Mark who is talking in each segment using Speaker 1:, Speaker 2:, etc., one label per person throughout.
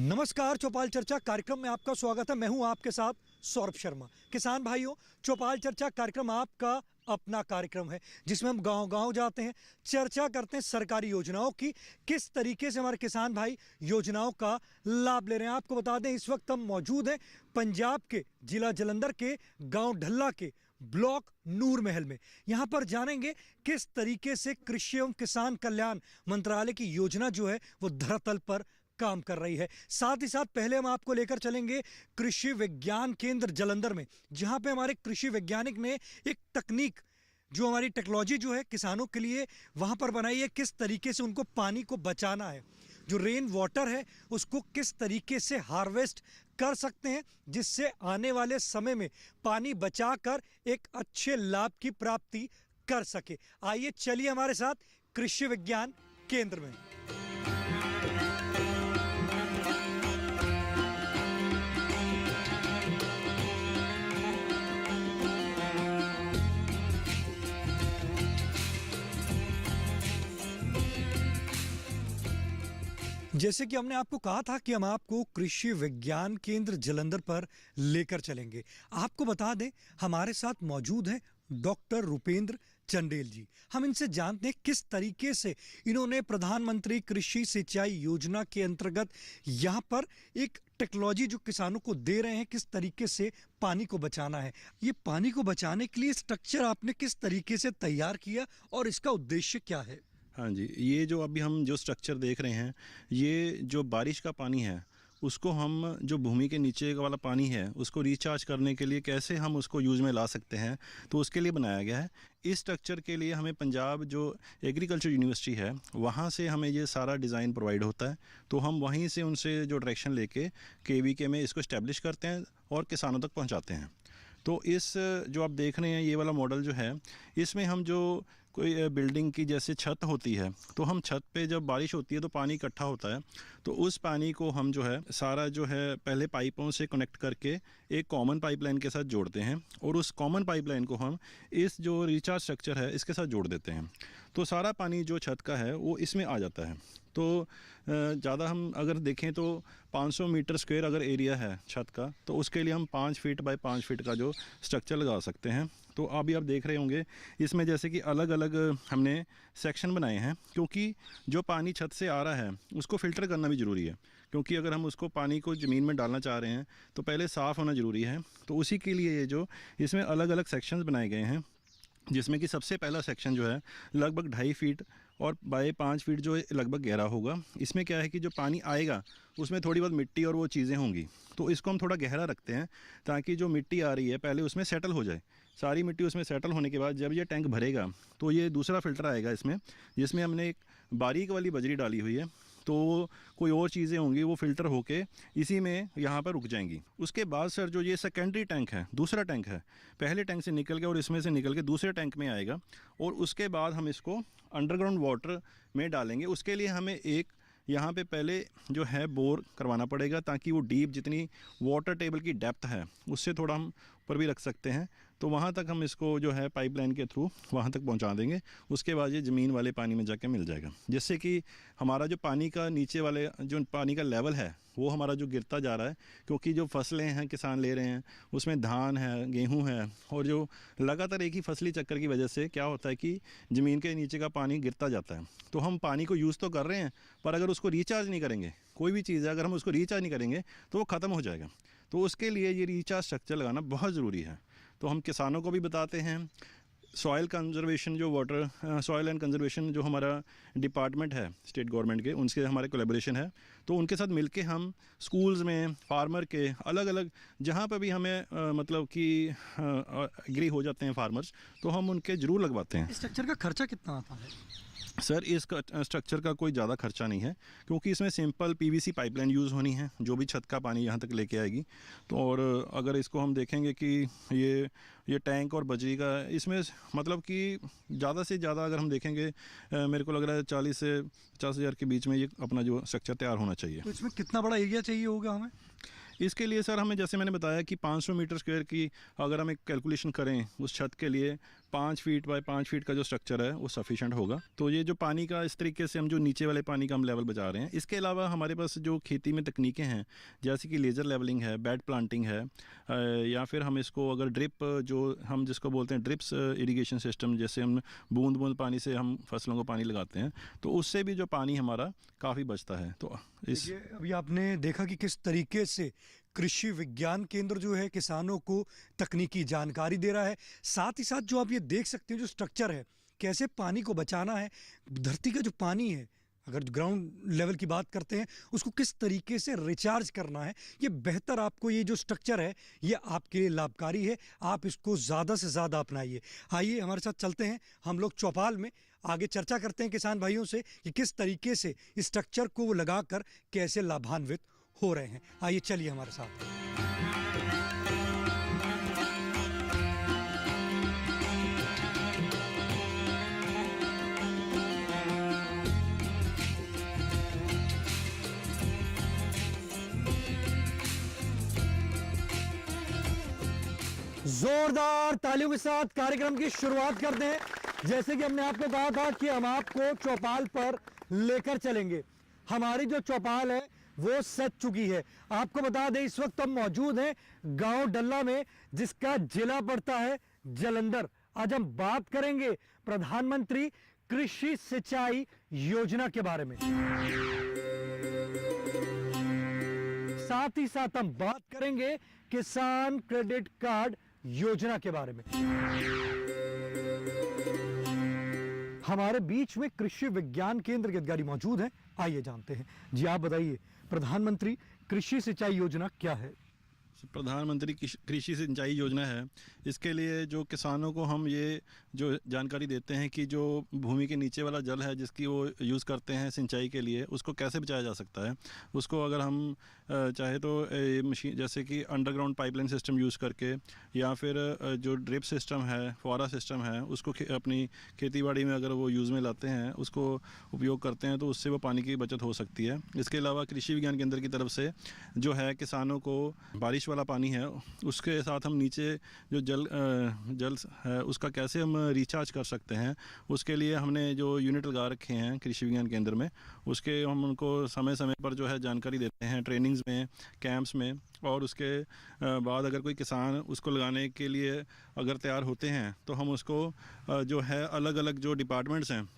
Speaker 1: नमस्कार, चौपाल चर्चा कार्यक्रम में आपका स्वागत है। मैं हूं आपके साथ सौरभ शर्मा। किसान भाइयों, चौपाल चर्चा कार्यक्रम आपका अपना कार्यक्रम है जिसमें हम गांव-गांव जाते हैं, चर्चा करते हैं सरकारी योजनाओं की, किस तरीके से हमारे किसान भाई योजनाओं का लाभ ले रहे हैं। आपको बता दें, इस वक्त हम मौजूद हैं पंजाब के जिला जालंधर के गांव ढल्ला के ब्लॉक नूर महल में। यहां पर जानेंगे किस तरीके से कृषि एवं किसान कल्याण मंत्रालय की योजना जो है वो धरातल पर काम कर रही है। साथ ही साथ पहले हम आपको लेकर चलेंगे कृषि विज्ञान केंद्र जालंधर में, जहां पे हमारे कृषि वैज्ञानिक ने एक तकनीक, जो हमारी टेक्नोलॉजी जो है किसानों के लिए वहां पर बनाई है, किस तरीके से उनको पानी को बचाना है, जो रेन वाटर है उसको किस तरीके से हार्वेस्ट कर सकते हैं जिससे आने वाले समय में पानी बचाकर एक अच्छे लाभ की प्राप्ति कर सके। आइए चलिए हमारे साथ कृषि विज्ञान केंद्र में। जैसे कि हमने आपको कहा था कि हम आपको कृषि विज्ञान केंद्र जालंधर पर लेकर चलेंगे। आपको बता दें, हमारे साथ मौजूद हैं डॉक्टर रुपेंद्र चंडेल जी। हम इनसे जानते हैं किस तरीके से इन्होंने प्रधानमंत्री कृषि सिंचाई योजना के अंतर्गत यहाँ पर एक टेक्नोलॉजी जो किसानों को दे रहे हैं, किस तरीके से पानी को बचाना है। ये पानी को बचाने के लिए स्ट्रक्चर आपने किस तरीके से तैयार किया और इसका उद्देश्य क्या है?
Speaker 2: हाँ जी, ये जो अभी हम जो स्ट्रक्चर देख रहे हैं, ये जो बारिश का पानी है उसको हम जो भूमि के नीचे वाला पानी है उसको रिचार्ज करने के लिए कैसे हम उसको यूज़ में ला सकते हैं, तो उसके लिए बनाया गया है। इस स्ट्रक्चर के लिए हमें पंजाब जो एग्रीकल्चर यूनिवर्सिटी है वहाँ से हमें ये सारा डिज़ाइन प्रोवाइड होता है, तो हम वहीं से उनसे जो डायरेक्शन लेके KVK में इसको इस्टेब्लिश करते हैं और किसानों तक पहुँचाते हैं। तो इस जो आप देख रहे हैं ये वाला मॉडल जो है, इसमें हम जो कोई बिल्डिंग की जैसे छत होती है, तो हम छत पे जब बारिश होती है तो पानी इकट्ठा होता है, तो उस पानी को हम जो है सारा जो है पहले पाइपों से कनेक्ट करके एक कॉमन पाइपलाइन के साथ जोड़ते हैं और उस कॉमन पाइपलाइन को हम इस जो रिचार्ज स्ट्रक्चर है इसके साथ जोड़ देते हैं। तो सारा पानी जो छत का है वो इसमें आ जाता है। तो ज़्यादा हम अगर देखें तो 500 मीटर स्क्वायर अगर एरिया है छत का, तो उसके लिए हम 5 फीट बाय 5 फीट का जो स्ट्रक्चर लगा सकते हैं। तो अभी आप देख रहे होंगे इसमें जैसे कि अलग अलग हमने सेक्शन बनाए हैं, क्योंकि जो पानी छत से आ रहा है उसको फ़िल्टर करना भी ज़रूरी है, क्योंकि अगर हम उसको पानी को ज़मीन में डालना चाह रहे हैं तो पहले साफ़ होना ज़रूरी है। तो उसी के लिए ये जो इसमें अलग अलग सेक्शंस बनाए गए हैं, जिसमें कि सबसे पहला सेक्शन जो है लगभग 2.5 फीट और बाय 5 फीट जो लगभग गहरा होगा। इसमें क्या है कि जो पानी आएगा उसमें थोड़ी बहुत मिट्टी और वो चीज़ें होंगी, तो इसको हम थोड़ा गहरा रखते हैं ताकि जो मिट्टी आ रही है पहले उसमें सेटल हो जाए। सारी मिट्टी उसमें सेटल होने के बाद जब ये टैंक भरेगा तो ये दूसरा फ़िल्टर आएगा इसमें, जिसमें हमने एक बारीक वाली बजरी डाली हुई है, तो कोई और चीज़ें होंगी वो फ़िल्टर होके इसी में यहाँ पर रुक जाएंगी। उसके बाद सर जो ये सेकेंडरी टैंक है, दूसरा टैंक है, पहले टैंक से निकल के और इसमें से निकल के दूसरे टैंक में आएगा और उसके बाद हम इसको अंडरग्राउंड वाटर में डालेंगे। उसके लिए हमें एक यहाँ पे पहले जो है बोर करवाना पड़ेगा, ताकि वो डीप जितनी वाटर टेबल की डेप्थ है उससे थोड़ा हम ऊपर भी रख सकते हैं। तो वहाँ तक हम इसको जो है पाइपलाइन के थ्रू वहाँ तक पहुँचा देंगे। उसके बाद ये ज़मीन वाले पानी में जाके मिल जाएगा, जिससे कि हमारा जो पानी का नीचे वाले जो पानी का लेवल है वो हमारा जो गिरता जा रहा है, क्योंकि जो फसलें हैं किसान ले रहे हैं उसमें धान है, गेहूं है, और जो लगातार एक ही फसली चक्कर की वजह से क्या होता है कि ज़मीन के नीचे का पानी गिरता जाता है। तो हम पानी को यूज़ तो कर रहे हैं, पर अगर उसको रिचार्ज नहीं करेंगे, कोई भी चीज़ है अगर हम उसको रिचार्ज नहीं करेंगे तो वो ख़त्म हो जाएगा। तो उसके लिए ये रिचार्ज स्ट्रक्चर लगाना बहुत ज़रूरी है। तो हम किसानों को भी बताते हैं। सॉइल कंजर्वेशन जो वाटर सॉइल एंड कंजर्वेशन जो हमारा डिपार्टमेंट है स्टेट गवर्नमेंट के, उनसे हमारे कोलैबोरेशन है, तो उनके साथ मिलके हम स्कूल्स में फार्मर के अलग अलग जहाँ पर भी हमें मतलब कि एग्री हो जाते हैं फार्मर्स, तो हम उनके ज़रूर लगवाते हैं।
Speaker 1: इस स्ट्रक्चर का खर्चा कितना आता है?
Speaker 2: सर इस स्ट्रक्चर का कोई ज़्यादा खर्चा नहीं है, क्योंकि इसमें सिंपल PVC पाइपलाइन यूज़ होनी है जो भी छत का पानी यहाँ तक लेके आएगी। तो और अगर इसको हम देखेंगे कि ये टैंक और बजरी का इसमें मतलब कि ज़्यादा से ज़्यादा अगर हम देखेंगे मेरे को लग रहा है 40 से 50 हज़ार के बीच में ये अपना जो स्ट्रक्चर तैयार होना चाहिए।
Speaker 1: तो इसमें कितना बड़ा एरिया चाहिए होगा हमें?
Speaker 2: इसके लिए सर हमें जैसे मैंने बताया कि 500 मीटर स्क्वायर की अगर हम एक कैलकुलेशन करें उस छत के लिए, 5 फीट बाय 5 फीट का जो स्ट्रक्चर है वो सफिशेंट होगा। तो ये जो पानी का इस तरीके से हम जो नीचे वाले पानी का हम लेवल बचा रहे हैं। इसके अलावा हमारे पास जो खेती में तकनीकें हैं जैसे कि लेज़र लेवलिंग है, बेड प्लांटिंग है, या फिर हम इसको अगर ड्रिप जो हम जिसको बोलते हैं ड्रिप्स इरिगेशन सिस्टम, जैसे हम बूंद बूंद पानी से हम फसलों को पानी लगाते हैं, तो उससे भी जो पानी हमारा काफ़ी बचता है। तो इस
Speaker 1: देखिए अभी आपने देखा कि किस तरीके से कृषि विज्ञान केंद्र जो है किसानों को तकनीकी जानकारी दे रहा है। साथ ही साथ जो आप ये देख सकते हैं जो स्ट्रक्चर है, कैसे पानी को बचाना है, धरती का जो पानी है अगर ग्राउंड लेवल की बात करते हैं उसको किस तरीके से रिचार्ज करना है, ये बेहतर आपको ये जो स्ट्रक्चर है ये आपके लिए लाभकारी है। आप इसको ज़्यादा से ज़्यादा अपनाइए। आइए हमारे साथ चलते हैं, हम लोग चौपाल में आगे चर्चा करते हैं किसान भाइयों से कि किस तरीके से इस स्ट्रक्चर को वो लगाकर कैसे लाभान्वित हो रहे हैं। आइए चलिए हमारे साथ। जोरदार तालियों के साथ कार्यक्रम की शुरुआत करते हैं। जैसे कि हमने आपको कहा था कि हम आपको चौपाल पर लेकर चलेंगे। हमारी जो चौपाल है वो सज चुकी है। आपको बता दें इस वक्त हम मौजूद हैं गांव डल्ला में, जिसका जिला पड़ता है जालंधर। आज हम बात करेंगे प्रधानमंत्री कृषि सिंचाई योजना के बारे में। साथ ही साथ हम बात करेंगे किसान क्रेडिट कार्ड योजना के बारे में। हमारे बीच में कृषि विज्ञान केंद्र के अधिकारी मौजूद हैं, आइए जानते हैं। जी आप बताइए, प्रधानमंत्री कृषि सिंचाई योजना क्या है?
Speaker 2: प्रधानमंत्री कृषि सिंचाई योजना है, इसके लिए जो किसानों को हम ये जो जानकारी देते हैं कि जो भूमि के नीचे वाला जल है जिसकी वो यूज़ करते हैं सिंचाई के लिए, उसको कैसे बचाया जा सकता है। उसको अगर हम चाहे तो मशीन जैसे कि अंडरग्राउंड पाइपलाइन सिस्टम यूज़ करके, या फिर जो ड्रिप सिस्टम है, फुहारा सिस्टम है, उसको अपनी खेती बाड़ी में अगर वो यूज़ में लाते हैं, उसको उपयोग करते हैं, तो उससे वो पानी की बचत हो सकती है। इसके अलावा कृषि विज्ञान केंद्र की तरफ से जो है किसानों को बारिश वाला पानी है उसके साथ हम नीचे जो जल है उसका कैसे हम रिचार्ज कर सकते हैं, उसके लिए हमने जो यूनिट लगा रखे हैं कृषि विज्ञान केंद्र में, उसके हम उनको समय समय पर जो है जानकारी देते हैं ट्रेनिंग्स में, कैंप्स में। और उसके बाद अगर कोई किसान उसको लगाने के लिए अगर तैयार होते हैं तो हम उसको जो है अलग अलग जो डिपार्टमेंट्स हैं,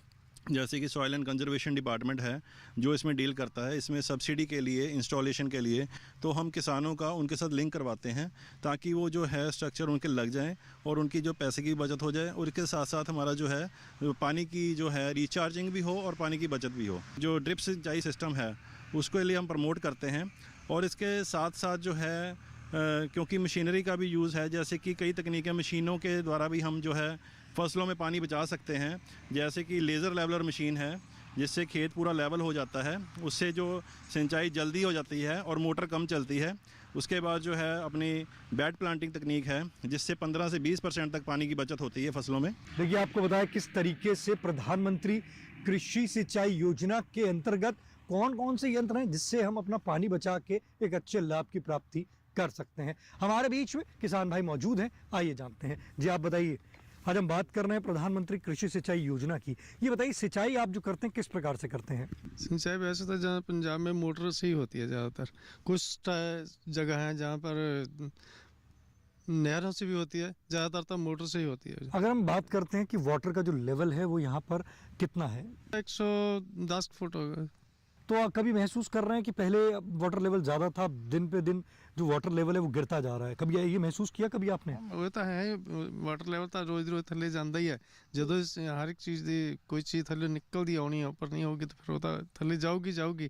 Speaker 2: जैसे कि सॉइल एंड कंजर्वेशन डिपार्टमेंट है जो इसमें डील करता है, इसमें सब्सिडी के लिए, इंस्टॉलेशन के लिए, तो हम किसानों का उनके साथ लिंक करवाते हैं ताकि वो जो है स्ट्रक्चर उनके लग जाएं और उनकी जो पैसे की बचत हो जाए, और इसके साथ साथ हमारा जो है पानी की जो है रिचार्जिंग भी हो और पानी की बचत भी हो। जो ड्रिप सिंचाई सिस्टम है उसके लिए हम प्रमोट करते हैं। और इसके साथ साथ जो है क्योंकि मशीनरी का भी यूज़ है, जैसे कि कई तकनीकें मशीनों के द्वारा भी हम जो है फसलों में पानी बचा सकते हैं। जैसे कि लेज़र लेवलर मशीन है जिससे खेत पूरा लेवल हो जाता है, उससे जो सिंचाई जल्दी हो जाती है और मोटर कम चलती है। उसके बाद जो है अपनी बेड प्लांटिंग तकनीक है जिससे 15 से 20% तक पानी की बचत होती है फसलों में।
Speaker 1: देखिए आपको बताया किस तरीके से प्रधानमंत्री कृषि सिंचाई योजना के अंतर्गत कौन कौन से यंत्र हैं जिससे हम अपना पानी बचा के एक अच्छे लाभ की प्राप्ति कर सकते हैं। हमारे बीच में किसान भाई मौजूद हैं, आइए जानते हैं। जी आप बताइए, आज हम बात कर रहे हैं प्रधानमंत्री कृषि सिंचाई योजना की। ये बताइए सिंचाई आप जो करते हैं किस प्रकार से करते हैं?
Speaker 3: सिंचाई वैसे तो जहाँ पंजाब में मोटर से ही होती है ज़्यादातर। कुछ जगह हैं जहाँ पर नहरों से भी होती है, ज़्यादातर तो मोटर से ही होती है।
Speaker 1: अगर हम बात करते हैं कि वाटर का जो लेवल है वो यहाँ पर कितना है?
Speaker 3: 110 फुट होगा।
Speaker 1: तो आप कभी महसूस कर रहे हैं कि पहले वाटर लेवल ज़्यादा था, दिन पे दिन जो वाटर लेवल है वो गिरता जा रहा है, कभी ये महसूस किया कभी आपने?
Speaker 3: वो तो है, वाटर लेवल तो रोज़ रोज़ थले जाता ही है। ਜਦੋਂ हर एक चीज़ दी कोई चीज़ थले निकलती आनी है, ऊपर नहीं होगी तो फिर वो तो थले जाऊगी।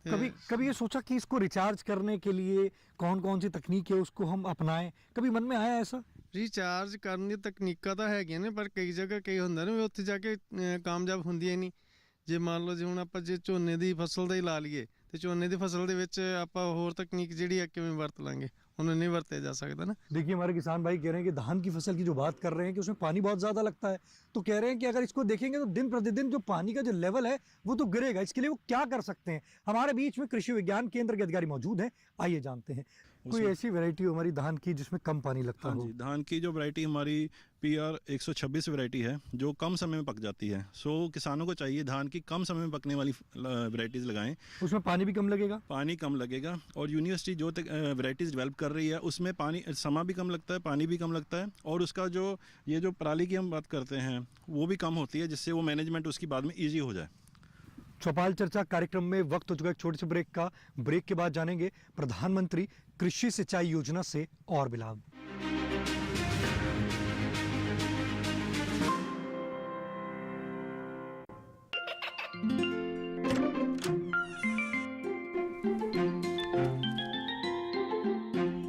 Speaker 1: कभी ये सोचा कि इसको रिचार्ज करने के लिए कौन कौन सी तकनीक है उसको हम अपनाएं, कभी मन में आया ऐसा?
Speaker 3: रिचार्ज करने ਦੀ ਤਕਨੀਕਾਂ ਤਾਂ ਹੈਗੀਆਂ ਨੇ, ਪਰ ਕਈ ਜਗ੍ਹਾ ਕਈ ਹੁੰਦਾ ਨੇ ਵੀ ਉੱਥੇ ਜਾ ਕੇ ਕਾਮਯਾਬ ਹੁੰਦੀਆਂ ਨਹੀਂ। ਜੇ ਮੰਨ ਲਓ ਜੇ ਹੁਣ ਆਪਾਂ ਜੇ ਝੋਨੇ ਦੀ ਫਸਲ ਦਾ ਹੀ ਲਾ ਲਈਏ ਤੇ ਝੋਨੇ ਦੀ ਫਸਲ ਦੇ ਵਿੱਚ ਆਪਾਂ ਹੋਰ ਤਕਨੀਕ ਜਿਹੜੀ ਆ ਕਿਵੇਂ ਵਰਤ ਲਾਂਗੇ, ਉਹਨੂੰ नहीं ਵਰਤਿਆ जा सकता ना।
Speaker 1: देखिए हमारे किसान भाई कह रहे हैं कि धान की फसल की जो बात कर रहे हैं कि उसमें पानी बहुत ज़्यादा लगता है, तो कह रहे हैं कि अगर इसको देखेंगे तो दिन प्रतिदिन जो पानी का जो लेवल है वो तो गिरेगा। इसके लिए वो क्या कर सकते हैं? हमारे बीच में कृषि विज्ञान केंद्र के अधिकारी मौजूद हैं, आइए जानते हैं। कोई
Speaker 2: उसमें-
Speaker 1: ऐसी वैरायटी हो हमारी धान की जिसमें कम पानी लगता
Speaker 2: हाँ
Speaker 1: हो?
Speaker 2: जी, धान की जो वैरायटी हमारी PR 126 वैरायटी है जो कम समय में पक जाती है। सो किसानों को चाहिए धान की कम समय में पकने वाली वैरायटीज़ लगाएं,
Speaker 1: उसमें पानी भी कम लगेगा?
Speaker 2: पानी कम लगेगा। और यूनिवर्सिटी जो वैरायटीज़ डेवलप कर रही है उसमें पानी समय भी कम लगता है, पानी भी कम लगता है, और उसका जो ये जो पराली की हम बात करते हैं वो भी कम होती है, जिससे वो मैनेजमेंट उसकी बाद में ईजी हो जाए।
Speaker 1: चौपाल चर्चा कार्यक्रम में वक्त हो चुका है एक छोटे से ब्रेक का। ब्रेक के बाद जानेंगे प्रधानमंत्री कृषि सिंचाई योजना से और भी लाभ।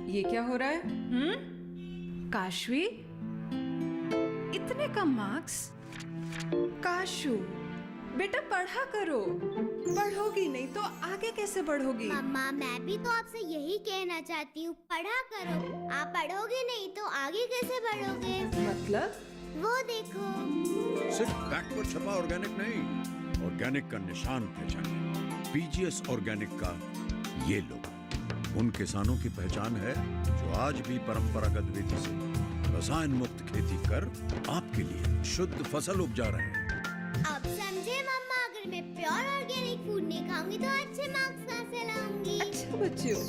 Speaker 4: ये क्या हो रहा है?
Speaker 5: काशवी, इतने कम मार्क्स?
Speaker 4: काशू, बेटा पढ़ा करो। पढ़ोगी नहीं तो आगे कैसे बढ़ोगी?
Speaker 6: मम्मा, मैं भी तो आपसे यही कहना चाहती हूँ, पढ़ा करो। आप पढ़ोगे नहीं तो आगे कैसे बढ़ोगे?
Speaker 4: मतलब?
Speaker 6: वो देखो।
Speaker 7: सिर्फ बैक पर छपा ऑर्गेनिक नहीं, ऑर्गेनिक का निशान पहचाने। PGS ऑर्गेनिक का ये लोग उन किसानों की पहचान है जो आज भी परंपरागत विधि से रसायन मुक्त खेती कर आपके लिए शुद्ध फसल उपजा रहे हैं।
Speaker 6: अब समझे मम्मा, अगर मैं प्योर ऑर्गेनिक फूड नहीं खाऊंगी तो अच्छे मार्क्स कहाँ से लाऊंगी?
Speaker 4: अच्छा बच्चियों,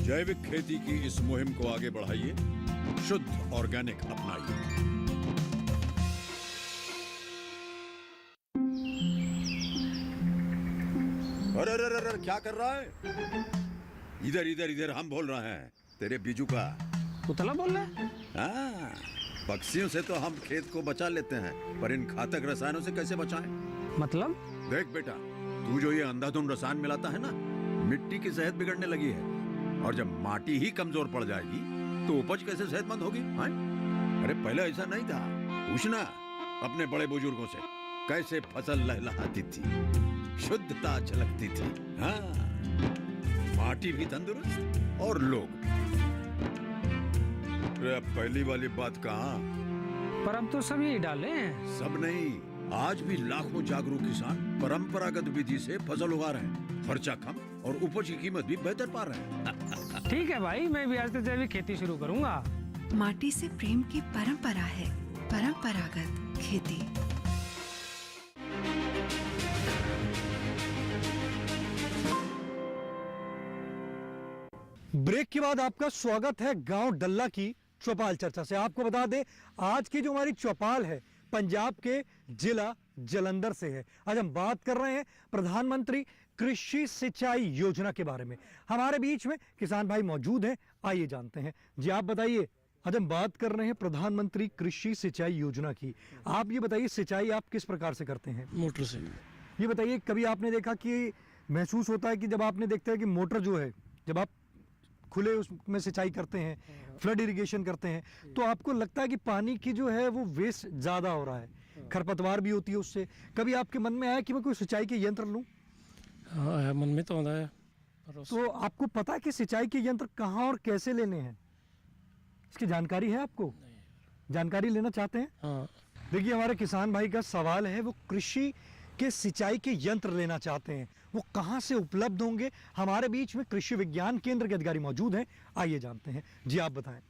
Speaker 7: जैविक खेती की इस मुहिम को आगे बढ़ाइए, शुद्ध ऑर्गेनिक अपनाइए। अरे अरे अरे अरे, क्या कर रहा है? इधर इधर इधर, हम बोल रहे हैं तेरे बीजू का।
Speaker 8: पुतला बोल रहा है?
Speaker 7: हाँ, पक्षियों से तो हम खेत को बचा लेते हैं, पर इन घातक रसायनों से कैसे बचाएं?
Speaker 8: मतलब?
Speaker 7: देख बेटा, तू जो ये अंधाधुंध रसायन मिलाता है ना, मिट्टी की सेहत बिगड़ने लगी है। और जब माटी ही कमजोर पड़ जाएगी तो उपज कैसे सेहतमंद होगी? हाँ? अरे पहले ऐसा नहीं था। पूछना अपने बड़े बुजुर्गों से, कैसे फसल लहलहाती थी, शुद्धता झलकती थी। हाँ, माटी भी तंदुरुस्त और लोग भी। अरे पहली वाली बात कहाँ?
Speaker 8: पर अब तो सब यही डाले हैं।
Speaker 7: सब नहीं, आज भी लाखों जागरूक किसान परंपरागत विधि से फसल उगा रहे हैं। खर्चा कम और उपज की कीमत भी बेहतर पा रहे हैं।
Speaker 8: ठीक है भाई, मैं भी आज से जैविक खेती शुरू करूंगा।
Speaker 5: माटी से प्रेम की परंपरा है परंपरागत खेती।
Speaker 1: ब्रेक के बाद आपका स्वागत है गांव डल्ला की चौपाल चर्चा से। आपको बता दें आज की जो हमारी चौपाल है पंजाब के जिला जालंधर से है। आज हम बात कर रहे हैं प्रधानमंत्री कृषि सिंचाई योजना के बारे में। हमारे बीच में किसान भाई मौजूद हैं, आइए जानते हैं। जी आप बताइए, आज हम बात कर रहे हैं प्रधानमंत्री कृषि सिंचाई योजना की। आप ये बताइए सिंचाई आप किस प्रकार से करते हैं?
Speaker 8: मोटर से।
Speaker 1: ये बताइए कभी आपने देखा कि महसूस होता है कि जब आपने देखते हैं कि मोटर जो है, जब आप खुले उसमें सिंचाई करते हैं, फ्लड इरिगेशन करते हैं, तो आपको लगता है कि पानी की जो है वो वेस्ट ज़्यादा हो रहा है, खरपतवार भी होती है उससे। कभी आपके मन में आया कि मैं कोई सिंचाई के यंत्र लूं?
Speaker 8: हाँ, मन में तो आता है।
Speaker 1: तो आपको पता है कि सिंचाई के यंत्र कहाँ और कैसे लेने हैं? इसकी जानकारी है आपको? जानकारी लेना चाहते हैं?
Speaker 8: हाँ।
Speaker 1: देखिए हमारे किसान भाई का सवाल है, वो कृषि के सिंचाई के यंत्र लेना चाहते हैं, वो कहाँ से उपलब्ध होंगे? हमारे बीच में कृषि विज्ञान केंद्र के अधिकारी मौजूद हैं, आइए जानते हैं। जी आप बताएं।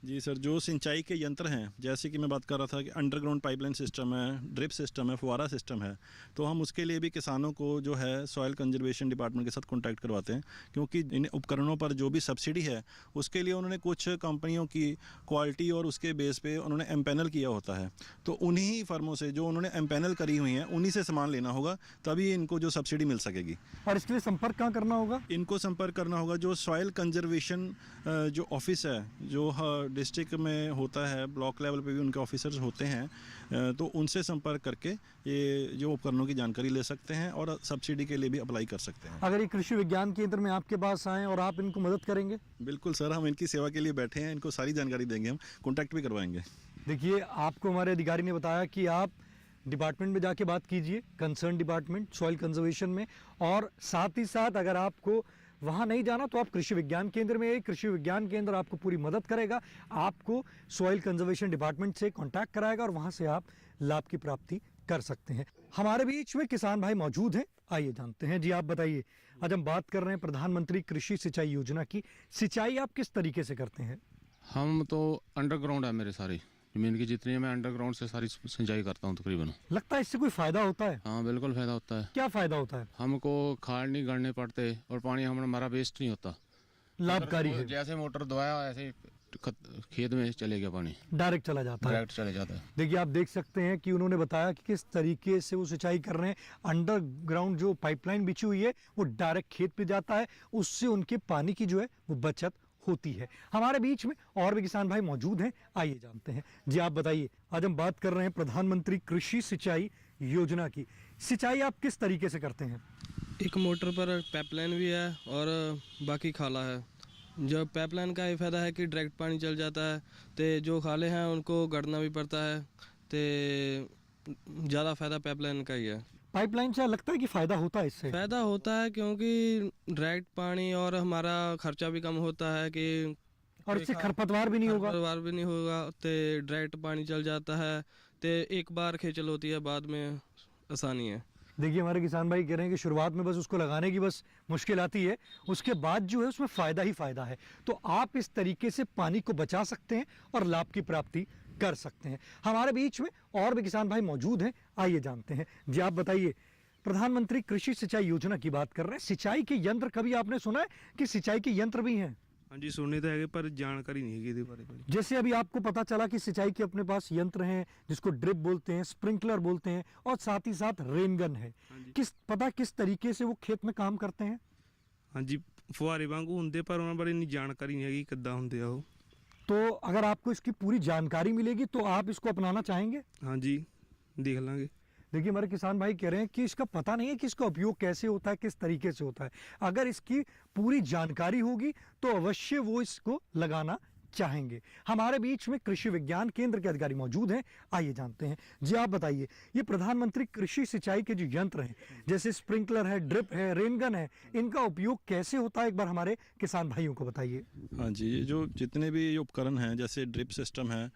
Speaker 2: जी सर, जो सिंचाई के यंत्र हैं, जैसे कि मैं बात कर रहा था कि अंडरग्राउंड पाइपलाइन सिस्टम है, ड्रिप सिस्टम है, फुवारा सिस्टम है, तो हम उसके लिए भी किसानों को जो है सॉइल कंजर्वेशन डिपार्टमेंट के साथ कॉन्टैक्ट करवाते हैं, क्योंकि इन उपकरणों पर जो भी सब्सिडी है उसके लिए उन्होंने कुछ कंपनियों की क्वालिटी और उसके बेस पे उन्होंने एम्पैनल किया होता है। तो उन्हीं फर्मों से जो उन्होंने एम्पैनल करी हुई हैं उन्हीं से सामान लेना होगा, तभी इनको जो सब्सिडी मिल सकेगी।
Speaker 1: और इसके लिए संपर्क कहाँ करना होगा?
Speaker 2: इनको संपर्क करना होगा जो सॉइल कंजर्वेशन जो ऑफिस है, जो डिस्ट्रिक्ट में होता है, ब्लॉक लेवल पे भी उनके ऑफिसर्स होते हैं, तो उनसे संपर्क करके ये जो उपकरणों की जानकारी ले सकते हैं और सब्सिडी के लिए भी अप्लाई कर सकते हैं।
Speaker 1: अगर ये कृषि विज्ञान केंद्र में आपके पास आएँ और आप इनको मदद करेंगे?
Speaker 2: बिल्कुल सर, हम इनकी सेवा के लिए बैठे हैं, इनको सारी जानकारी देंगे, हम कॉन्टैक्ट भी करवाएंगे।
Speaker 1: देखिए आपको हमारे अधिकारी ने बताया कि आप डिपार्टमेंट में जाके बात कीजिए, कंसर्न डिपार्टमेंट सॉइल कंजर्वेशन में, और साथ ही साथ अगर आपको वहाँ नहीं जाना तो आप कृषि विज्ञान केंद्र में, कृषि विज्ञान केंद्र आपको पूरी मदद करेगा, आपको सॉइल कंजर्वेशन डिपार्टमेंट से कांटेक्ट कराएगा और वहाँ से आप लाभ की प्राप्ति कर सकते हैं। हमारे बीच में किसान भाई मौजूद हैं, आइए जानते हैं। जी आप बताइए, आज हम बात कर रहे हैं प्रधानमंत्री कृषि सिंचाई योजना की। सिंचाई आप किस तरीके से करते हैं?
Speaker 9: हम तो अंडरग्राउंड है, मेरे सारी ज़मीन की जितनी है मैं अंडरग्राउंड से सारी सिंचाई करता हूँ तकरीबन।
Speaker 1: लगता है इससे कोई फायदा होता है?
Speaker 9: हाँ बिल्कुल फ़ायदा होता है।
Speaker 1: क्या फायदा होता है?
Speaker 9: हमको खाद नहीं गड़ने पड़ते और पानी हमारा वेस्ट नहीं होता।
Speaker 1: लाभकारी है,
Speaker 9: जैसे मोटर दबाया ऐसे ही खेत में चले गया, पानी
Speaker 1: डायरेक्ट चला जाता है।
Speaker 9: डायरेक्ट चले जाता है।
Speaker 1: देखिए आप देख सकते हैं कि उन्होंने बताया कि किस तरीके से वो सिंचाई कर रहे हैं। अंडरग्राउंड जो पाइपलाइन बिछी हुई है वो डायरेक्ट खेत पे जाता है, उससे उनके पानी की जो है वो बचत होती है। हमारे बीच में और भी किसान भाई मौजूद हैं, आइए जानते हैं। जी आप बताइए, आज हम बात कर रहे हैं प्रधानमंत्री कृषि सिंचाई योजना की। सिंचाई आप किस तरीके से करते हैं?
Speaker 10: एक मोटर पर पाइपलाइन भी है और बाकी खाला है। जो पाइपलाइन का ये फ़ायदा है कि डायरेक्ट पानी चल जाता है, तो जो खाले हैं उनको गड़ना भी पड़ता है, तो ज़्यादा फ़ायदा पाइपलाइन का ही है।
Speaker 1: पाइपलाइन से लगता है कि फायदा होता है इससे?
Speaker 10: फ़ायदा होता है क्योंकि डायरेक्ट पानी और हमारा खर्चा भी कम होता है कि
Speaker 1: और इससे खरपतवार भी नहीं होगा?
Speaker 10: खरपतवार भी नहीं होगा, तो डायरेक्ट पानी चल जाता है, तो एक बार खेचल होती है, बाद में आसानी है।
Speaker 1: देखिए हमारे किसान भाई कह रहे हैं कि शुरुआत में बस उसको लगाने की बस मुश्किल आती है, उसके बाद जो है उसमें फ़ायदा ही फ़ायदा है। तो आप इस तरीके से पानी को बचा सकते हैं और लाभ की प्राप्ति कर सकते हैं। हमारे बीच में और भी किसान भाई मौजूद हैं, आइए जानते हैं। जी आप बताइए, प्रधानमंत्री कृषि सिंचाई योजना की बात कर रहे हैं। सिंचाई के यंत्र कभी आपने सुना है कि सिंचाई के यंत्र भी हैं?
Speaker 11: हाँ जी, सुनने तो है पर जानकारी नहीं है बारे में।
Speaker 1: जैसे अभी आपको पता चला कि सिंचाई के अपने पास यंत्र हैं, जिसको ड्रिप बोलते हैं, स्प्रिंकलर बोलते हैं, और साथ ही साथ रेनगन है। किस तरीके से वो खेत में काम करते हैं?
Speaker 11: हाँ जी, फुहारे वांगू होंगे पर उन्होंने बड़ी जानकारी नहीं है कि किद्दां होंगे वो।
Speaker 1: तो अगर आपको इसकी पूरी जानकारी मिलेगी तो आप इसको अपनाना चाहेंगे?
Speaker 11: हाँ जी, देख लेंगे।
Speaker 1: देखिए हमारे किसान भाई कह रहे हैं कि इसका पता नहीं है कि इसका उपयोग कैसे होता है, किस तरीके से होता है। अगर इसकी पूरी जानकारी होगी तो अवश्य वो इसको लगाना चाहेंगे। हमारे बीच में कृषि विज्ञान केंद्र के अधिकारी मौजूद हैं, आइए जानते हैं। जी आप बताइए, ये प्रधानमंत्री कृषि सिंचाई के जो यंत्र हैं, जैसे स्प्रिंकलर है, ड्रिप है, रेनगन है, इनका उपयोग कैसे होता है, एक बार हमारे किसान भाइयों को बताइए।
Speaker 2: हाँ जी, ये जो जितने भी ये उपकरण हैं, जैसे ड्रिप सिस्टम है,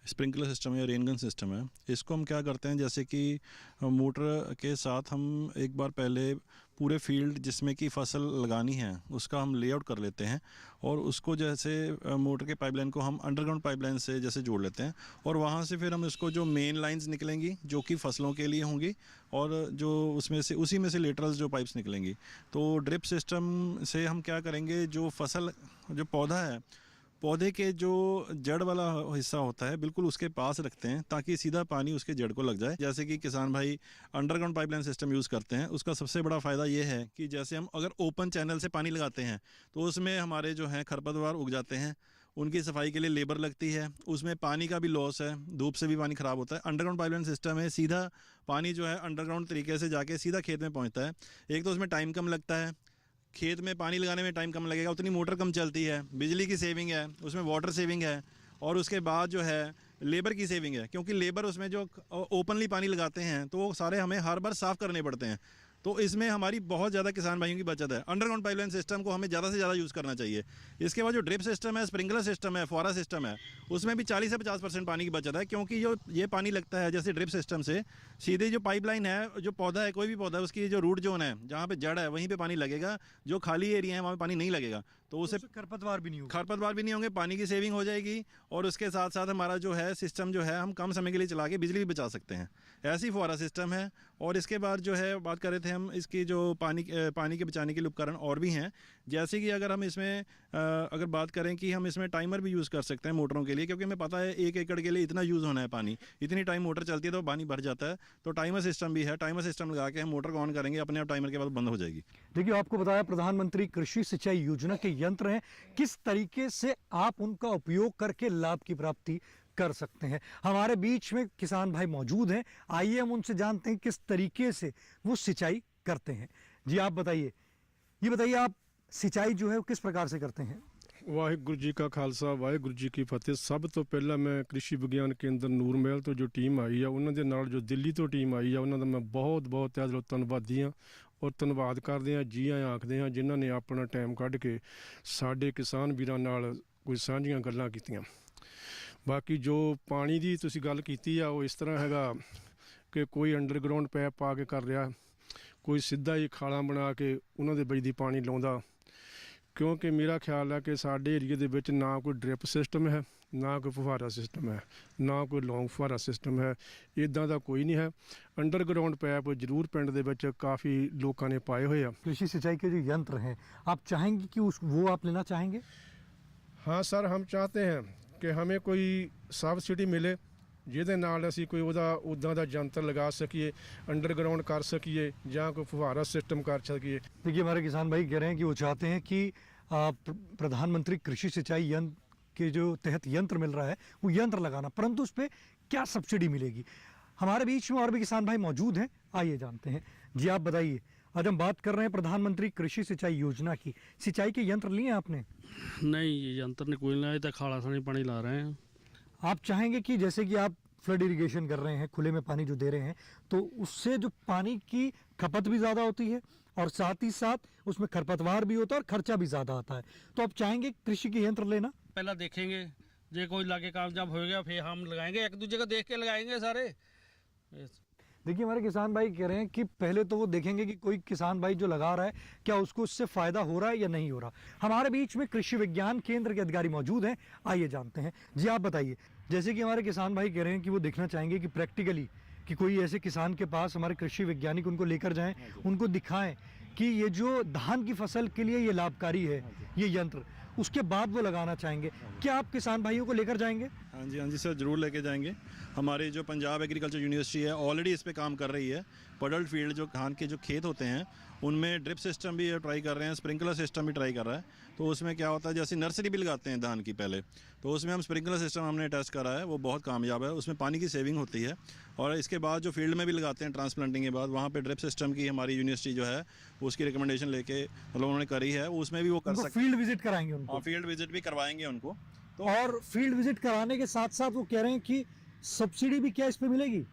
Speaker 2: स्प्रिंकलर सिस्टम है या रेनगन सिस्टम है, इसको हम क्या करते हैं, जैसे कि मोटर के साथ हम एक बार पहले पूरे फील्ड जिसमें कि फसल लगानी है उसका हम लेआउट कर लेते हैं, और उसको जैसे मोटर के पाइपलाइन को हम अंडरग्राउंड पाइपलाइन से जैसे जोड़ लेते हैं, और वहाँ से फिर हम इसको जो मेन लाइंस निकलेंगी जो कि फसलों के लिए होंगी, और जो उसमें से उसी में से लेटरल्स जो पाइप्स निकलेंगी। तो ड्रिप सिस्टम से हम क्या करेंगे, जो फसल जो पौधा है, पौधे के जो जड़ वाला हिस्सा होता है बिल्कुल उसके पास रखते हैं ताकि सीधा पानी उसके जड़ को लग जाए। जैसे कि किसान भाई अंडरग्राउंड पाइपलाइन सिस्टम यूज़ करते हैं, उसका सबसे बड़ा फ़ायदा ये है कि जैसे हम अगर ओपन चैनल से पानी लगाते हैं तो उसमें हमारे जो हैं खरपतवार उग जाते हैं, उनकी सफाई के लिए लेबर लगती है, उसमें पानी का भी लॉस है, धूप से भी पानी ख़राब होता है। अंडरग्राउंड पाइपलाइन सिस्टम है, सीधा पानी जो है अंडरग्राउंड तरीके से जाके सीधा खेत में पहुँचता है। एक तो उसमें टाइम कम लगता है, खेत में पानी लगाने में टाइम कम लगेगा, उतनी मोटर कम चलती है, बिजली की सेविंग है, उसमें वाटर सेविंग है, और उसके बाद जो है लेबर की सेविंग है, क्योंकि लेबर उसमें जो ओपनली पानी लगाते हैं तो वो सारे हमें हर बार साफ़ करने पड़ते हैं। तो इसमें हमारी बहुत ज़्यादा किसान भाइयों की बचत है। अंडरग्राउंड पाइपलाइन सिस्टम को हमें ज़्यादा से ज़्यादा यूज़ करना चाहिए। इसके बाद जो ड्रिप सिस्टम है, स्प्रिंकलर सिस्टम है, फुहारा सिस्टम है, उसमें भी 40 से 50% पानी की बचत है, क्योंकि जो ये पानी लगता है जैसे ड्रिप सिस्टम से सीधे जो पाइपलाइन है, जो पौधा है, कोई भी पौधा है, उसकी जो रूट जोन है, जहाँ पे जड़ है वहीं पे पानी लगेगा, जो खाली एरिया है वहाँ पे पानी नहीं लगेगा। तो उससे
Speaker 1: खरपतवार भी नहीं होगा,
Speaker 2: खरपतवार भी नहीं होंगे, पानी की सेविंग हो जाएगी, और उसके साथ साथ हमारा जो है सिस्टम जो है हम कम समय के लिए चला के बिजली भी बचा सकते हैं। ऐसी फुहारा सिस्टम है। और इसके बाद जो है बात कर रहे थे हम इसकी जो पानी के बचाने के लिए उपकरण और भी हैं, जैसे कि अगर हम इसमें अगर बात करें कि हम इसमें टाइमर भी यूज़ कर सकते हैं मोटरों के लिए, क्योंकि हमें पता है 1 एकड़ के लिए इतना यूज़ होना है पानी, इतनी टाइम मोटर चलती है तो पानी भर जाता है। तो टाइमर सिस्टम भी है, टाइमर सिस्टम लगा के हम मोटर को ऑन करेंगे, अपने आप टाइमर के बाद बंद हो जाएगी।
Speaker 1: देखिए आपको बताया प्रधानमंत्री कृषि सिंचाई योजना के यंत्र हैं, किस तरीके से आप उनका उपयोग करके लाभ की प्राप्ति कर सकते हैं। हमारे बीच में किसान भाई मौजूद हैं, आइए हम उनसे जानते हैं किस तरीके से वो सिंचाई करते हैं। जी आप बताइए, ये बताइए आप सिंचाई जो है वो किस प्रकार से करते हैं?
Speaker 12: वाहिगुरु जी का खालसा वाहिगुरु जी की फतेह। सब तो पहला मैं कृषि विज्ञान केंद्र ਨੂਰ ਮਹਿਲ ਤੋਂ ਜੋ ਟੀਮ ਆਈ ਆ ਉਹਨਾਂ ਦੇ ਨਾਲ ਜੋ ਦਿੱਲੀ ਤੋਂ ਟੀਮ ਆਈ ਆ ਉਹਨਾਂ ਦਾ ਮੈਂ ਬਹੁਤ ਤਹਿ ਦਿਲੋਂ ਧੰਨਵਾਦੀ ਹਾਂ ਔਰ ਧੰਨਵਾਦ ਕਰਦੇ ਹਾਂ, ਜੀ ਆਇਆਂ ਆਖਦੇ ਹਾਂ ਜਿਨ੍ਹਾਂ ਨੇ ਆਪਣਾ ਟਾਈਮ ਕੱਢ ਕੇ ਸਾਡੇ ਕਿਸਾਨ ਵੀਰਾਂ ਨਾਲ ਕੋਈ ਸਾਂਝੀਆਂ ਗੱਲਾਂ ਕੀਤੀਆਂ। ਬਾਕੀ ਜੋ ਪਾਣੀ ਦੀ ਤੁਸੀਂ ਗੱਲ ਕੀਤੀ ਆ ਉਹ ਇਸ ਤਰ੍ਹਾਂ ਹੈਗਾ ਕਿ ਕੋਈ ਅੰਡਰਗਰਾਉਂਡ ਪੈਪ ਪਾ ਕੇ ਕਰ ਰਿਹਾ, ਕੋਈ ਸਿੱਧਾ ਹੀ ਖਾਲਾਂ ਬਣਾ ਕੇ ਉਹਨਾਂ ਦੇ ਵਿੱਚ ਦੀ ਪਾਣੀ ਲਾਉਂਦਾ। ਕਿਉਂਕਿ ਮੇਰਾ ਖਿਆਲ ਹੈ ਕਿ ਸਾਡੇ ਏਰੀਏ ਦੇ ਵਿੱਚ ਨਾ ਕੋਈ ਡ੍ਰਿਪ ਸਿਸਟਮ ਹੈ, ਨਾ ਕੋਈ ਫੁਹਾਰਾ ਸਿਸਟਮ ਹੈ, ਨਾ ਕੋਈ ਲੌਂਗ ਫੁਹਾਰਾ ਸਿਸਟਮ ਹੈ, ਇੱਦਾਂ ਦਾ ਕੋਈ नहीं है। अंडरग्राउंड पैप जरूर पिंड ਦੇ ਵਿੱਚ ਕਾਫੀ ਲੋਕਾਂ ਨੇ ਪਾਏ ਹੋਏ ਆ।
Speaker 1: कृषि सिंचाई के जो यंत्र हैं आप चाहेंगे कि वो आप लेना चाहेंगे?
Speaker 12: हाँ सर, हम चाहते हैं कि हमें कोई सब्सिडी मिले ਜਿਹਦੇ ਨਾਲ ਅਸੀਂ ਕੋਈ ਉਹਦਾ ਉੱਦਾਂ ਦਾ ਯੰਤਰ ਲਗਾ ਸਕੀਏ, ਅੰਡਰਗਰਾਉਂਡ ਕਰ ਸਕੀਏ ਜਾਂ ਕੋਈ फुहारा सिस्टम कर सकिए।
Speaker 1: देखिए हमारे किसान भाई कह रहे हैं कि वो चाहते हैं कि प्रधानमंत्री कृषि सिंचाई यंत्र के जो तहत यंत्र मिल रहा है वो यंत्र लगाना, परंतु उस पर क्या सब्सिडी मिलेगी। हमारे बीच में और भी किसान भाई मौजूद हैं, आइए जानते हैं। जी आप बताइए, आज हम बात कर रहे हैं प्रधानमंत्री कृषि सिंचाई योजना की। सिंचाई के यंत्र लिए आपने?
Speaker 8: नहीं, ये यंत्र ने कोई नहीं, खाड़ा सानी पानी ला रहे हैं।
Speaker 1: आप चाहेंगे कि जैसे कि आप फ्लड इरिगेशन कर रहे हैं, खुले में पानी जो दे रहे हैं, तो उससे जो पानी की खपत भी ज़्यादा होती है और साथ ही साथ उसमें खरपतवार भी होता है और खर्चा भी ज़्यादा आता है, तो आप चाहेंगे कृषि के यंत्र लेना?
Speaker 8: पहला देखेंगे जे कोई लागे कामयाब हो गया फिर हम लगाएंगे, एक दूसरे को देख के लगाएंगे सारे।
Speaker 1: देखिए हमारे किसान भाई कह रहे हैं कि पहले तो वो देखेंगे कि कोई किसान भाई जो लगा रहा है क्या उसको उससे फ़ायदा हो रहा है या नहीं हो रहा। हमारे बीच में कृषि विज्ञान केंद्र के अधिकारी मौजूद हैं, आइए जानते हैं। जी आप बताइए, जैसे कि हमारे किसान भाई कह रहे हैं कि वो देखना चाहेंगे कि प्रैक्टिकली कि कोई ऐसे किसान के पास हमारे कृषि वैज्ञानिक उनको लेकर जाएं, उनको दिखाएं कि ये जो धान की फसल के लिए ये लाभकारी है ये यंत्र, उसके बाद वो लगाना चाहेंगे। क्या आप किसान भाइयों को लेकर जाएंगे?
Speaker 2: हाँ जी सर, ज़रूर लेके जाएंगे। हमारे जो पंजाब एग्रीकल्चर यूनिवर्सिटी है ऑलरेडी इस पे काम कर रही है। पडल्ड फील्ड जो धान के जो खेत होते हैं उनमें ड्रिप सिस्टम भी ट्राई कर रहे हैं, स्प्रिंकलर सिस्टम भी ट्राई कर रहा है। तो उसमें क्या होता है, जैसे नर्सरी भी लगाते हैं धान की पहले, तो उसमें हम स्प्रिंकलर सिस्टम हमने टेस्ट करा है, वो बहुत कामयाब है। उसमें पानी की सेविंग होती है। और इसके बाद जो फील्ड में भी लगाते हैं ट्रांसप्लांटिंग के बाद, वहाँ पे ड्रिप सिस्टम की हमारी यूनिवर्सिटी जो है उसकी रिकमेंडेशन लेके मतलब उन्होंने करी है, उसमें भी वो कर सकते हैं।
Speaker 1: फील्ड विजिट कराएंगे उनको?
Speaker 2: हाँ, फील्ड विजिट भी करवाएंगे उनको।
Speaker 1: तो और फील्ड विजिट कराने के साथ साथ वो कह रहे हैं कि सब्सिडी भी क्या इस पे मिलेगी?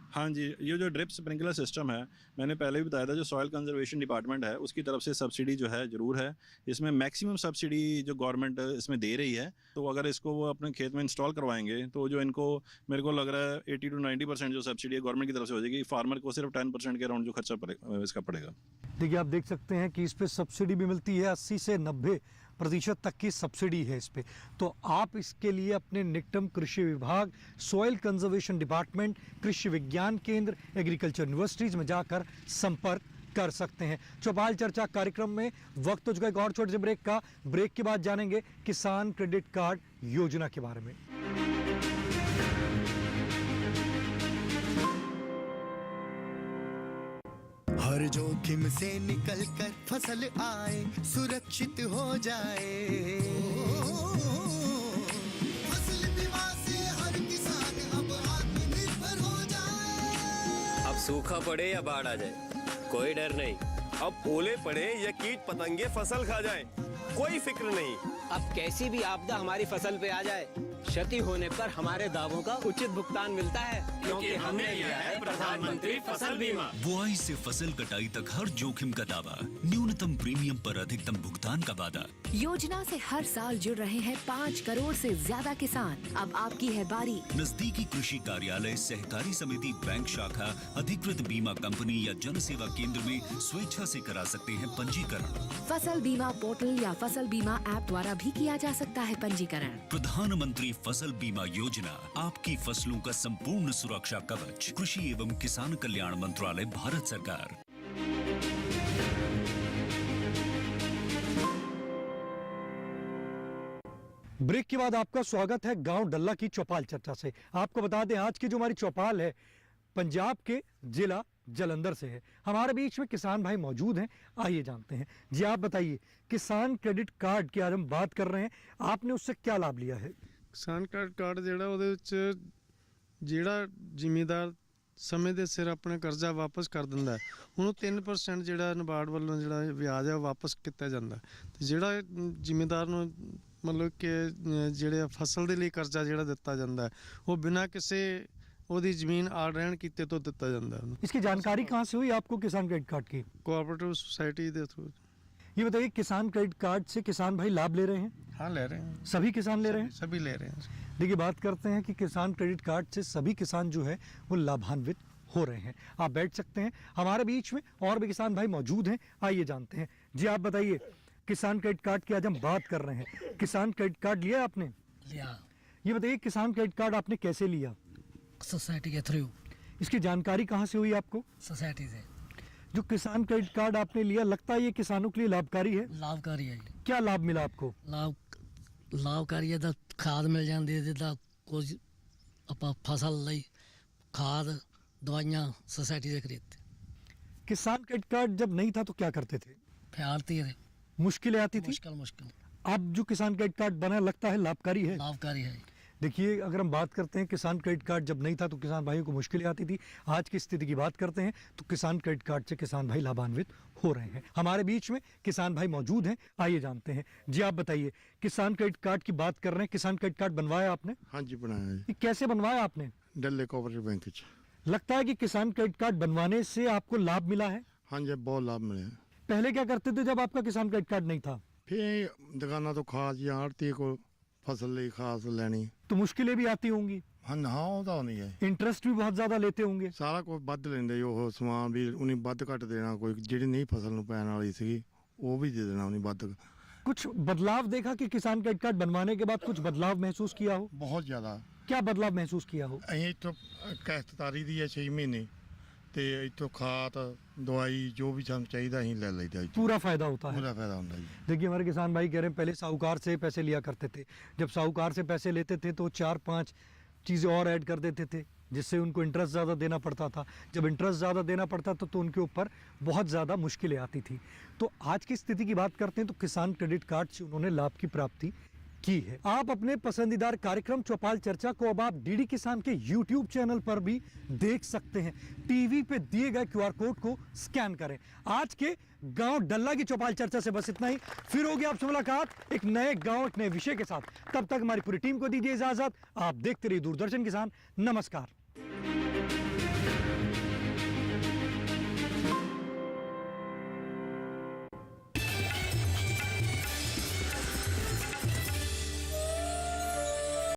Speaker 2: हाँ जी, ये जो ड्रिप स्प्रिंकलर सिस्टम है मैंने पहले भी बताया था, जो सॉइल कंजर्वेशन डिपार्टमेंट है उसकी तरफ से सब्सिडी जो है ज़रूर है। इसमें मैक्सिमम सब्सिडी जो गवर्नमेंट इसमें दे रही है, तो अगर इसको वो अपने खेत में इंस्टॉल करवाएंगे तो जो इनको मेरे को लग रहा है 80 to 90% जो सब्सिडी है गवर्नमेंट की तरफ से हो जाएगी। फार्मर को सिर्फ 10% के अराउंड जो खर्चा इसका पड़ेगा।
Speaker 1: देखिए आप देख सकते हैं कि इस पे सब्सिडी भी मिलती है, 80 से 90% तक की सब्सिडी है इस पे। तो आप इसके लिए अपने निकटम कृषि विभाग, सॉइल कंजर्वेशन डिपार्टमेंट, कृषि विज्ञान केंद्र, एग्रीकल्चर यूनिवर्सिटीज में जाकर संपर्क कर सकते हैं। चौपाल चर्चा कार्यक्रम में वक्त हो चुका है एक और छोटे से ब्रेक का। ब्रेक के बाद जानेंगे किसान क्रेडिट कार्ड योजना के बारे में।
Speaker 13: हर जोखिम से निकल कर फसल आए, सुरक्षित हो जाए। फसल बीमा से हर किसान अब आत्मनिर्भर हो जाए।
Speaker 14: अब सूखा पड़े या बाढ़ आ जाए कोई डर नहीं,
Speaker 15: अब ओले पड़े या कीट पतंगे फसल खा जाए कोई फिक्र नहीं।
Speaker 16: अब कैसी भी आपदा हमारी फसल पे आ जाए, क्षति होने पर हमारे दावों का उचित भुगतान मिलता है, क्योंकि हमने लिया है प्रधानमंत्री फसल बीमा।
Speaker 17: बुआई से फसल कटाई तक हर जोखिम का दावा, न्यूनतम प्रीमियम पर अधिकतम भुगतान का वादा।
Speaker 5: योजना से हर साल जुड़ रहे हैं 5 करोड़ से ज्यादा किसान। अब आपकी है बारी।
Speaker 17: नजदीकी कृषि कार्यालय, सहकारी समिति, बैंक शाखा, अधिकृत बीमा कंपनी या जन सेवा केंद्र में स्वेच्छा से करा सकते हैं पंजीकरण।
Speaker 5: फसल बीमा पोर्टल या फसल बीमा ऐप द्वारा भी किया जा सकता है पंजीकरण।
Speaker 17: प्रधानमंत्री फसल बीमा योजना, आपकी फसलों का संपूर्ण सुरक्षा कवच। कृषि एवं किसान कल्याण मंत्रालय, भारत सरकार।
Speaker 1: ब्रेक के बाद आपका स्वागत है गांव डल्ला की चौपाल चर्चा से। आपको बता दें आज की जो हमारी चौपाल है पंजाब के जिला जालंधर से है। हमारे बीच में किसान भाई मौजूद हैं, आइए जानते हैं। जी आप बताइए, किसान क्रेडिट कार्ड की आज हम बात कर रहे हैं, आपने उससे क्या लाभ लिया है?
Speaker 3: ਕਿਸਾਨ ਕ੍ਰੈਡਿਟ ਕਾਰਡ ਜਿਹੜਾ ਉਹਦੇ ਵਿੱਚ ਜਿਹੜਾ ਜ਼ਿਮੀਂਦਾਰ ਸਮੇਂ ਦੇ ਸਿਰ ਆਪਣਾ ਕਰਜ਼ਾ ਵਾਪਸ ਕਰ ਦਿੰਦਾ ਹੈ, ਉਹਨੂੰ 3% ਜਿਹੜਾ ਨਬਾਰਡ ਵੱਲੋਂ ਜਿਹੜਾ ਵਿਆਜ ਹੈ ਉਹ ਵਾਪਸ ਕੀਤਾ ਜਾਂਦਾ। ਤੇ ਜਿਹੜਾ ਜ਼ਿਮੀਂਦਾਰ ਨੂੰ ਮਤਲਬ ਕਿ ਜਿਹੜੇ ਫਸਲ ਦੇ ਲਈ ਕਰਜ਼ਾ ਜਿਹੜਾ ਦਿੱਤਾ ਜਾਂਦਾ ਉਹ ਬਿਨਾਂ ਕਿਸੇ ਉਹਦੀ ਜ਼ਮੀਨ ਆੜ ਰਹਿਣ ਕੀਤੇ ਤੋਂ ਦਿੱਤਾ ਜਾਂਦਾ।
Speaker 1: इसकी जानकारी कहाँ से हुई आपको किसान क्रेडिट कार्ड की?
Speaker 3: कोऑपरेटिव सोसाइटी के थ्रू।
Speaker 1: ये बताइए, किसान क्रेडिट कार्ड से किसान भाई लाभ ले रहे हैं?
Speaker 3: हाँ ले रहे हैं,
Speaker 1: सभी किसान ले रहे हैं?
Speaker 3: सभी ले रहे हैं।
Speaker 1: देखिए बात करते हैं कि किसान क्रेडिट कार्ड से सभी किसान जो है वो लाभान्वित हो रहे हैं। आप बैठ सकते हैं। हमारे बीच में और भी किसान भाई मौजूद हैं, आइए जानते हैं। जी आप बताइए, किसान क्रेडिट कार्ड की आज हम बात कर रहे हैं। किसान क्रेडिट कार्ड लिया आपने?
Speaker 18: लिया।
Speaker 1: ये बताइए, किसान क्रेडिट कार्ड आपने कैसे लिया?
Speaker 18: सोसाइटी के थ्रू।
Speaker 1: इसकी जानकारी कहाँ से हुई आपको?
Speaker 18: सोसाइटी से।
Speaker 1: जो किसान क्रेडिट कार्ड आपने लिया, लगता है ये किसानों के लिए लाभकारी है?
Speaker 18: लाभकारी है।
Speaker 1: क्या लाभ मिला आपको?
Speaker 18: ਲਾਭਕਾਰੀ ਹੈ ਤਾਂ ਖਾਦ ਮਿਲ ਜਾਂਦੀ ਹੈ, ਜਿੱਦਾਂ ਕੁਝ ਆਪਾਂ ਫਸਲ ਲਈ ਖਾਦ ਦਵਾਈਆਂ सोसाइटी से खरीदते।
Speaker 1: किसान क्रेडिट कार्ड जब नहीं था तो क्या करते थे?
Speaker 18: आती है,
Speaker 1: मुश्किलें आती थी?
Speaker 18: मुश्किल।
Speaker 1: अब जो किसान क्रेडिट कार्ड बना, लगता है लाभकारी है?
Speaker 18: लाभकारी है।
Speaker 1: देखिए, अगर हम बात करते हैं किसान क्रेडिट कार्ड जब नहीं था तो किसान भाइयों को मुश्किलें आती थी। आज की स्थिति की बात करते हैं तो किसान क्रेडिट कार्ड से किसान भाई लाभान्वित हो रहे हैं। हमारे बीच में किसान भाई मौजूद हैं, आइए जानते हैं। जी आप बताइए, किसान क्रेडिट कार्ड की बात कर रहे हैं, किसान क्रेडिट कार्ड बनवाया आपने?
Speaker 19: हाँ जी बनाया जी।
Speaker 1: ये कैसे बनवाया आपने?
Speaker 19: डल्ले कोऑपरेटिव बैंक च।
Speaker 1: लगता है कि किसान क्रेडिट कार्ड बनवाने से आपको लाभ मिला है?
Speaker 19: हाँ जी बहुत लाभ मिले।
Speaker 1: पहले क्या करते थे जब आपका किसान क्रेडिट कार्ड नहीं था?
Speaker 19: फिर दुकाना तो खाद या आड़ती को फसल ਲਈ ਖਾਸ ਲੈਣੀ।
Speaker 1: तो मुश्किलें भी आती होंगी?
Speaker 19: हाँ ਉਹ ਤਾਂ ਨਹੀਂ ਹੈ।
Speaker 1: इंटरेस्ट भी बहुत ज्यादा लेते होंगे?
Speaker 19: ਸਾਰਾ ਕੁਝ ਵੱਧ ਲੈਂਦੇ ਉਹ ਸਮਾਨ ਵੀ ਉਹਨੇ ਵੱਧ ਘੱਟ ਦੇਣਾ, ਕੋਈ ਜਿਹੜੀ ਨਹੀਂ ਫਸਲ ਨੂੰ ਪੈਣ ਵਾਲੀ ਸੀਗੀ ਉਹ ਵੀ ਦੇ ਦੇਣਾ ਉਹਨੇ ਵੱਧ।
Speaker 1: कुछ बदलाव देखा कि किसान क्रेडिट कार्ड बनवाने के बाद कुछ बदलाव महसूस किया हो?
Speaker 19: बहुत ਜ਼ਿਆਦਾ।
Speaker 1: क्या बदलाव महसूस किया हो?
Speaker 19: ਅਸੀਂ ਇੱਥੋਂ ਕਿਸ਼ਤਦਾਰੀ ਦੀ ਹੈ 6 ਮਹੀਨੇ ਤੇ ਇੱਥੋਂ ਖਾਦ दवाई जो भी ਸਾਨੂੰ ਚਾਹੀਦਾ ਅਸੀਂ ਲੈ ਲਈਦਾ।
Speaker 1: पूरा फायदा होता है?
Speaker 19: पूरा फायदा होता है।
Speaker 1: देखिए, हमारे किसान भाई कह रहे हैं पहले साहूकार से पैसे लिया करते थे। जब साहूकार से पैसे लेते थे तो 4-5 चीज़ें और ऐड कर देते थे, जिससे उनको इंटरेस्ट ज़्यादा देना पड़ता था। जब इंटरेस्ट ज़्यादा देना पड़ता था तो उनके ऊपर बहुत ज़्यादा मुश्किलें आती थी। तो आज की स्थिति की बात करते हैं तो किसान क्रेडिट कार्ड से उन्होंने लाभ की प्राप्ति की है। आप अपने पसंदीदार कार्यक्रम चौपाल चर्चा को अब आप डीडी किसान के YouTube चैनल पर भी देख सकते हैं। टीवी पे दिए गए QR कोड को स्कैन करें। आज के गांव डल्ला की चौपाल चर्चा से बस इतना ही। फिर होगी आपसे मुलाकात एक नए गांव, एक नए विषय के साथ। तब तक हमारी पूरी टीम को दीजिए इजाजत। आप देखते रहिए दूरदर्शन किसान। नमस्कार।